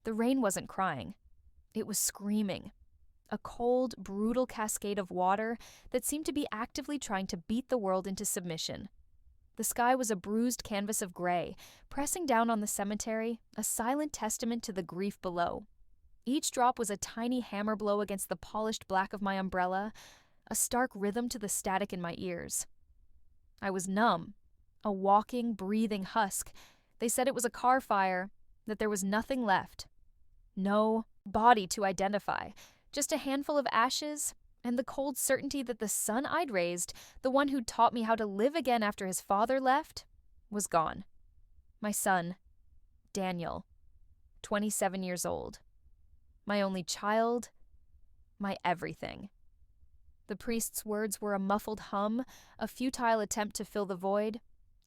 The rain wasn't crying. It was screaming. A cold, brutal cascade of water that seemed to be actively trying to beat the world into submission. The sky was a bruised canvas of gray, pressing down on the cemetery, a silent testament to the grief below. Each drop was a tiny hammer blow against the polished black of my umbrella, a stark rhythm to the static in my ears. I was numb, a walking, breathing husk. They said it was a car fire, that there was nothing left. No body to identify, just a handful of ashes and the cold certainty that the son I'd raised, the one who'd taught me how to live again after his father left, was gone. My son, Daniel, 27 years old. My only child, my everything. The priest's words were a muffled hum, a futile attempt to fill the void.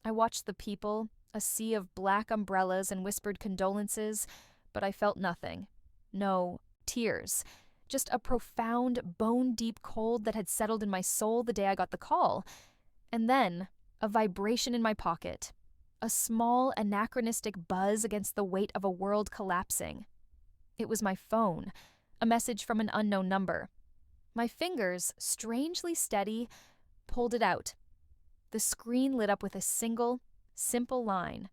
I watched the people, a sea of black umbrellas and whispered condolences, but I felt nothing. No tears. Just a profound, bone-deep cold that had settled in my soul the day I got the call. And then, a vibration in my pocket. A small, anachronistic buzz against the weight of a world collapsing. It was my phone, a message from an unknown number. My fingers, strangely steady, pulled it out. The screen lit up with a single, simple line.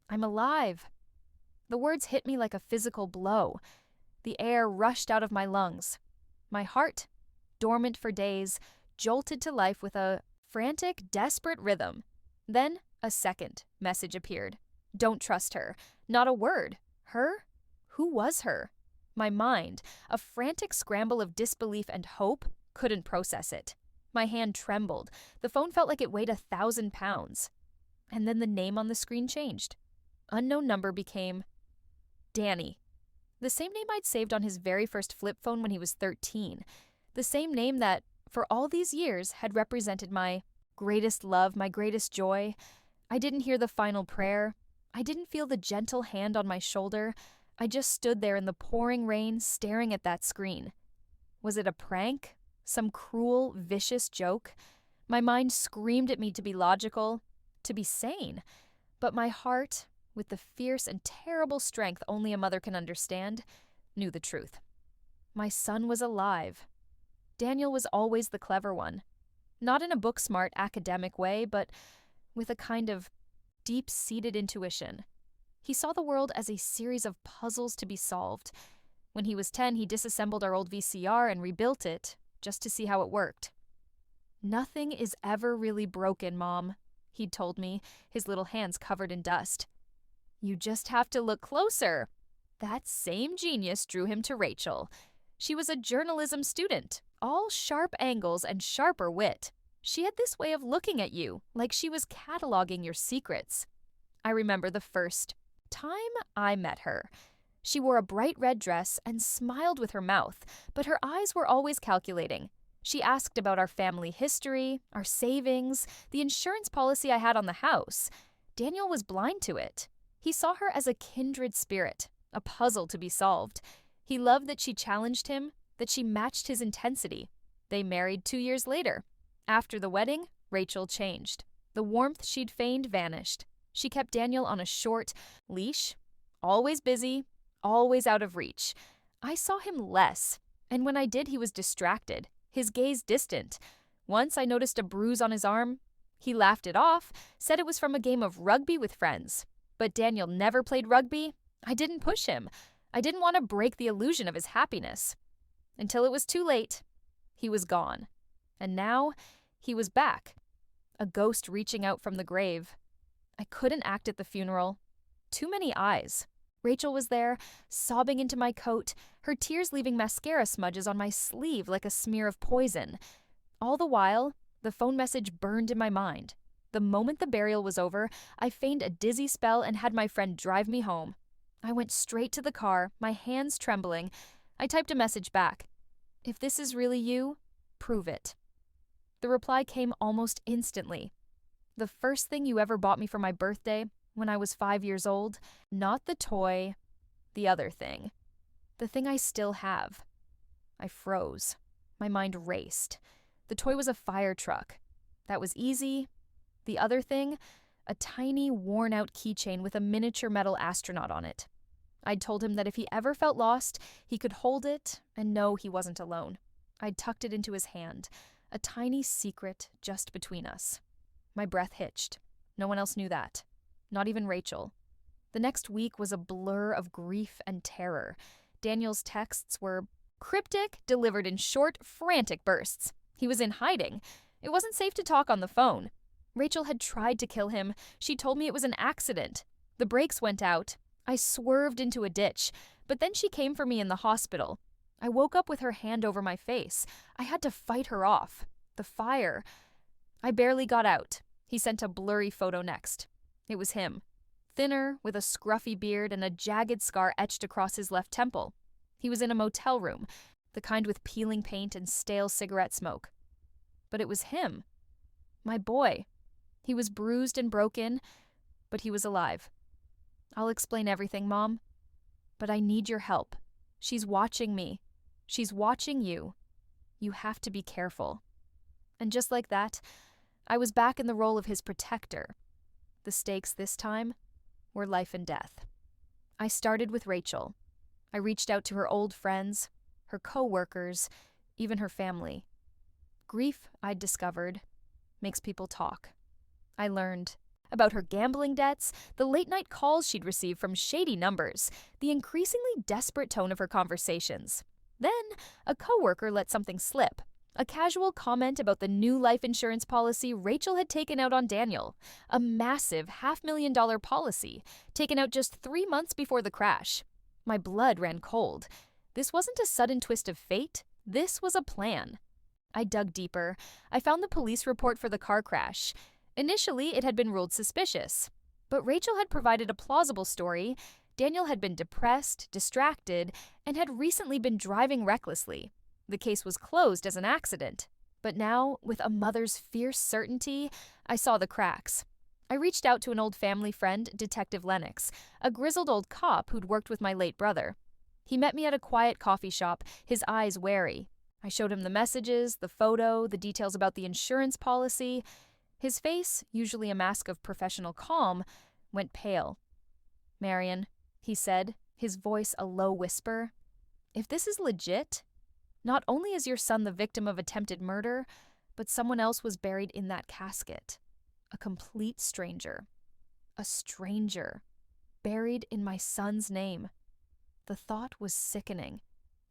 I'm alive. The words hit me like a physical blow. The air rushed out of my lungs. My heart, dormant for days, jolted to life with a frantic, desperate rhythm. Then, a second message appeared. Don't trust her. Not a word. Her? Who was her? My mind, a frantic scramble of disbelief and hope, couldn't process it. My hand trembled. The phone felt like it weighed 1,000 pounds. And then the name on the screen changed. Unknown number became Danny. The same name I'd saved on his very first flip phone when he was 13. The same name that, for all these years, had represented my greatest love, my greatest joy. I didn't hear the final prayer. I didn't feel the gentle hand on my shoulder. I just stood there in the pouring rain, staring at that screen. Was it a prank? Some cruel, vicious joke? My mind screamed at me to be logical, to be sane. But my heart, with the fierce and terrible strength only a mother can understand, knew the truth. My son was alive. Daniel was always the clever one. Not in a book-smart academic way, but with a kind of deep-seated intuition. He saw the world as a series of puzzles to be solved. When he was 10, he disassembled our old VCR and rebuilt it, just to see how it worked. Nothing is ever really broken, Mom, he'd told me, his little hands covered in dust. You just have to look closer. That same genius drew him to Rachel. She was a journalism student, all sharp angles and sharper wit. She had this way of looking at you, like she was cataloging your secrets. I remember the first time I met her. She wore a bright red dress and smiled with her mouth, but her eyes were always calculating. She asked about our family history, our savings, the insurance policy I had on the house. Daniel was blind to it. He saw her as a kindred spirit, a puzzle to be solved. He loved that she challenged him, that she matched his intensity. They married 2 years later. After the wedding, Rachel changed. The warmth she'd feigned vanished. She kept Daniel on a short leash, always busy, always out of reach. I saw him less, and when I did, he was distracted, his gaze distant. Once I noticed a bruise on his arm. He laughed it off, said it was from a game of rugby with friends. But Daniel never played rugby. I didn't push him. I didn't want to break the illusion of his happiness. Until it was too late. He was gone. And now, he was back. A ghost reaching out from the grave. I couldn't act at the funeral. Too many eyes. Rachel was there, sobbing into my coat, her tears leaving mascara smudges on my sleeve like a smear of poison. All the while, the phone message burned in my mind. The moment the burial was over, I feigned a dizzy spell and had my friend drive me home. I went straight to the car, my hands trembling. I typed a message back. If this is really you, prove it. The reply came almost instantly. The first thing you ever bought me for my birthday, when I was 5 years old, not the toy, the other thing. The thing I still have. I froze. My mind raced. The toy was a fire truck. That was easy. The other thing, a tiny, worn-out keychain with a miniature metal astronaut on it. I'd told him that if he ever felt lost, he could hold it and know he wasn't alone. I'd tucked it into his hand, a tiny secret just between us. My breath hitched. No one else knew that. Not even Rachel. The next week was a blur of grief and terror. Daniel's texts were cryptic, delivered in short, frantic bursts. He was in hiding. It wasn't safe to talk on the phone. Rachel had tried to kill him. She told me it was an accident. The brakes went out. I swerved into a ditch, but then she came for me in the hospital. I woke up with her hand over my face. I had to fight her off. The fire. I barely got out. He sent a blurry photo next. It was him. Thinner, with a scruffy beard and a jagged scar etched across his left temple. He was in a motel room, the kind with peeling paint and stale cigarette smoke. But it was him. My boy. He was bruised and broken, but he was alive. I'll explain everything, Mom. But I need your help. She's watching me. She's watching you. You have to be careful. And just like that, I was back in the role of his protector. The stakes this time were life and death. I started with Rachel. I reached out to her old friends, her co-workers, even her family. Grief, I'd discovered, makes people talk. I learned about her gambling debts, the late-night calls she'd received from shady numbers, the increasingly desperate tone of her conversations. Then, a coworker let something slip. A casual comment about the new life insurance policy Rachel had taken out on Daniel. A massive $500,000 policy, taken out just 3 months before the crash. My blood ran cold. This wasn't a sudden twist of fate. This was a plan. I dug deeper. I found the police report for the car crash. Initially, it had been ruled suspicious. But Rachel had provided a plausible story. Daniel had been depressed, distracted, and had recently been driving recklessly. The case was closed as an accident. But now, with a mother's fierce certainty, I saw the cracks. I reached out to an old family friend, Detective Lennox, a grizzled old cop who'd worked with my late brother. He met me at a quiet coffee shop, his eyes wary. I showed him the messages, the photo, the details about the insurance policy. His face, usually a mask of professional calm, went pale. "Marion," he said, his voice a low whisper, "if this is legit, not only is your son the victim of attempted murder, but someone else was buried in that casket. A complete stranger. A stranger. Buried in my son's name." The thought was sickening,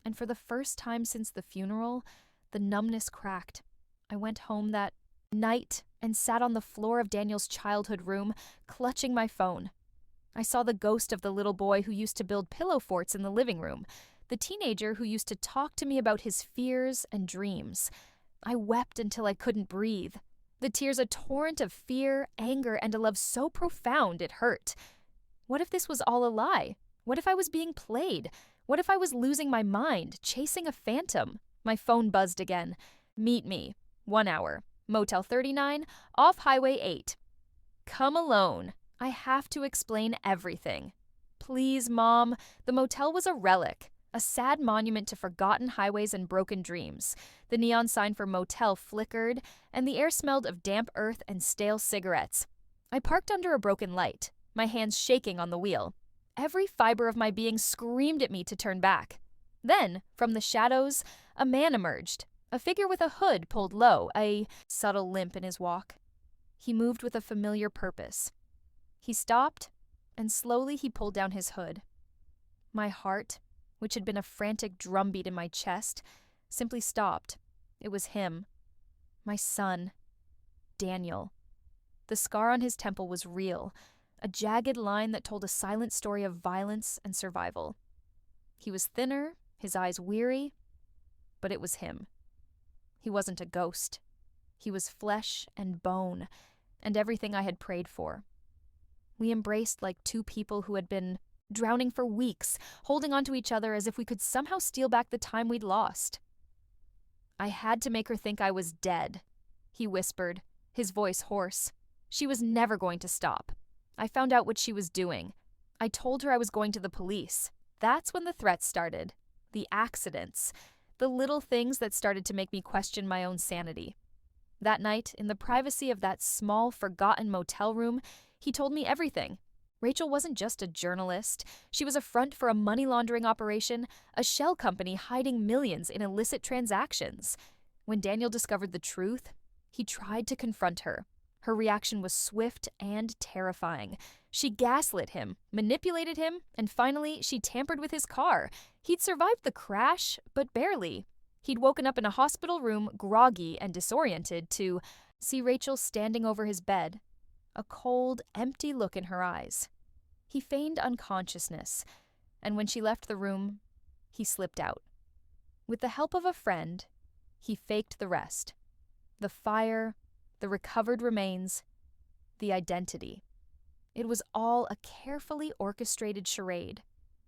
and for the first time since the funeral, the numbness cracked. I went home that night and sat on the floor of Daniel's childhood room, clutching my phone. I saw the ghost of the little boy who used to build pillow forts in the living room, the teenager who used to talk to me about his fears and dreams. I wept until I couldn't breathe. The tears a torrent of fear, anger, and a love so profound it hurt. What if this was all a lie? What if I was being played? What if I was losing my mind, chasing a phantom? My phone buzzed again. "Meet me. 1 hour. Motel 39, off Highway 8. Come alone. I have to explain everything. Please, Mom." The motel was a relic, a sad monument to forgotten highways and broken dreams. The neon sign for motel flickered, and the air smelled of damp earth and stale cigarettes. I parked under a broken light, my hands shaking on the wheel. Every fiber of my being screamed at me to turn back. Then, from the shadows, a man emerged, a figure with a hood pulled low, a subtle limp in his walk. He moved with a familiar purpose. He stopped, and slowly he pulled down his hood. My heart, which had been a frantic drumbeat in my chest, simply stopped. It was him. My son. Daniel. The scar on his temple was real, a jagged line that told a silent story of violence and survival. He was thinner, his eyes weary, but it was him. He wasn't a ghost. He was flesh and bone, and everything I had prayed for. We embraced like two people who had been drowning for weeks, holding onto each other as if we could somehow steal back the time we'd lost. "I had to make her think I was dead," he whispered, his voice hoarse. She was never going to stop. I found out what she was doing. I told her I was going to the police. That's when the threats started. The accidents. The little things that started to make me question my own sanity. That night, in the privacy of that small, forgotten motel room, he told me everything. Rachel wasn't just a journalist. She was a front for a money laundering operation, a shell company hiding millions in illicit transactions. When Daniel discovered the truth, he tried to confront her. Her reaction was swift and terrifying. She gaslit him, manipulated him, and finally, she tampered with his car. He'd survived the crash, but barely. He'd woken up in a hospital room, groggy and disoriented, to see Rachel standing over his bed, a cold, empty look in her eyes. He feigned unconsciousness, and when she left the room, he slipped out. With the help of a friend, he faked the rest. The fire, the recovered remains, the identity. It was all a carefully orchestrated charade.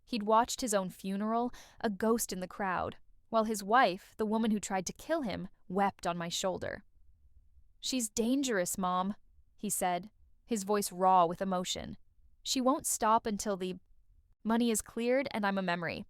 He'd watched his own funeral, a ghost in the crowd, while his wife, the woman who tried to kill him, wept on my shoulder. "She's dangerous, Mom," he said, his voice raw with emotion. "She won't stop until the money is cleared and I'm a memory."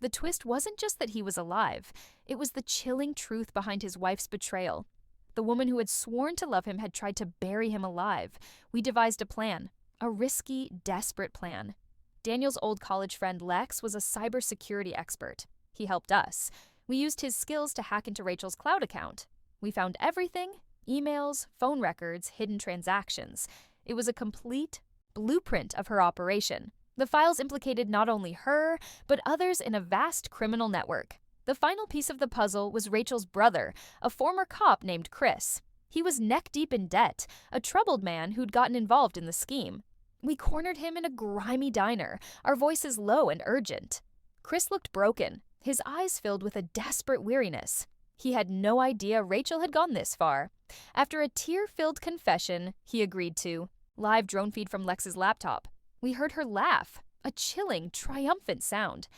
The twist wasn't just that he was alive. It was the chilling truth behind his wife's betrayal. The woman who had sworn to love him had tried to bury him alive. We devised a plan, a risky, desperate plan. Daniel's old college friend Lex was a cybersecurity expert. He helped us. We used his skills to hack into Rachel's cloud account. We found everything: emails, phone records, hidden transactions. It was a complete blueprint of her operation. The files implicated not only her, but others in a vast criminal network. The final piece of the puzzle was Rachel's brother, a former cop named Chris. He was neck-deep in debt, a troubled man who'd gotten involved in the scheme. We cornered him in a grimy diner, our voices low and urgent. Chris looked broken, his eyes filled with a desperate weariness. He had no idea Rachel had gone this far. After a tear-filled confession, he agreed to. Live drone feed from Lex's laptop. We heard her laugh, a chilling, triumphant sound.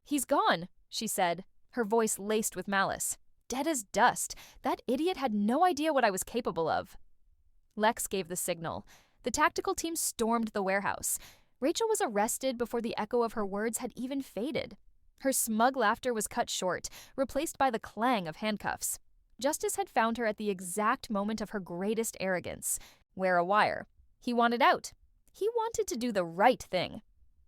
"He's gone," she said, her voice laced with malice. "Dead as dust. That idiot had no idea what I was capable of." Lex gave the signal. The tactical team stormed the warehouse. Rachel was arrested before the echo of her words had even faded. Her smug laughter was cut short, replaced by the clang of handcuffs. Justice had found her at the exact moment of her greatest arrogance. Wear a wire. He wanted out. He wanted to do the right thing.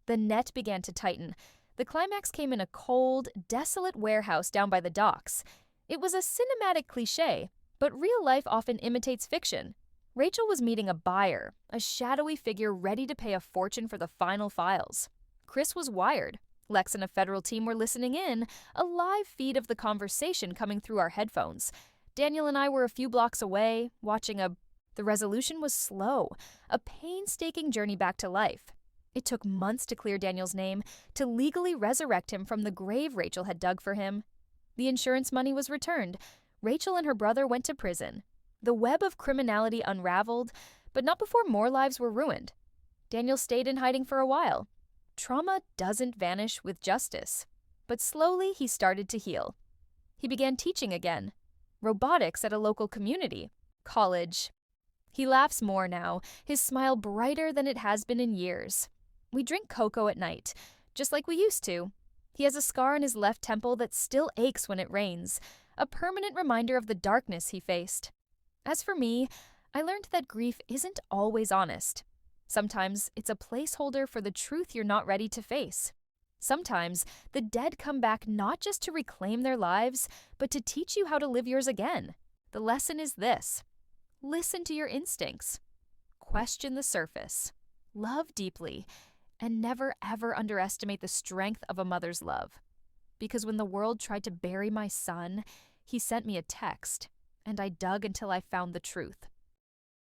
The net began to tighten. The climax came in a cold, desolate warehouse down by the docks. It was a cinematic cliché, but real life often imitates fiction. Rachel was meeting a buyer, a shadowy figure ready to pay a fortune for the final files. Chris was wired. Lex and a federal team were listening in, a live feed of the conversation coming through our headphones. Daniel and I were a few blocks away, watching The resolution was slow, a painstaking journey back to life. It took months to clear Daniel's name, to legally resurrect him from the grave Rachel had dug for him. The insurance money was returned. Rachel and her brother went to prison. The web of criminality unraveled, but not before more lives were ruined. Daniel stayed in hiding for a while. Trauma doesn't vanish with justice, but slowly he started to heal. He began teaching again, robotics at a local community college. He laughs more now, his smile brighter than it has been in years. We drink cocoa at night, just like we used to. He has a scar on his left temple that still aches when it rains, a permanent reminder of the darkness he faced. As for me, I learned that grief isn't always honest. Sometimes it's a placeholder for the truth you're not ready to face. Sometimes the dead come back not just to reclaim their lives, but to teach you how to live yours again. The lesson is this: listen to your instincts. Question the surface. Love deeply. And never, ever underestimate the strength of a mother's love. Because when the world tried to bury my son, he sent me a text, and I dug until I found the truth.